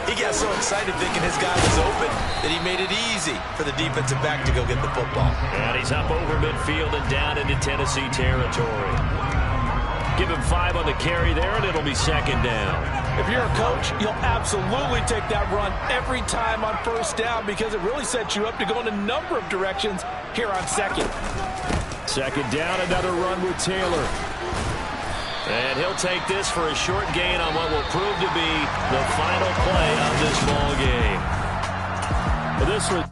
He got so excited thinking his guy was open that he made it easy for the defensive back to go get the football. And he's up over midfield and down into Tennessee territory. Give him 5 on the carry there, and it'll be 2nd down. If you're a coach, you'll absolutely take that run every time on 1st down because it really sets you up to go in a number of directions here on 2nd. 2nd down, another run with Taylor. And he'll take this for a short gain on what will prove to be the final play of this ball game. This was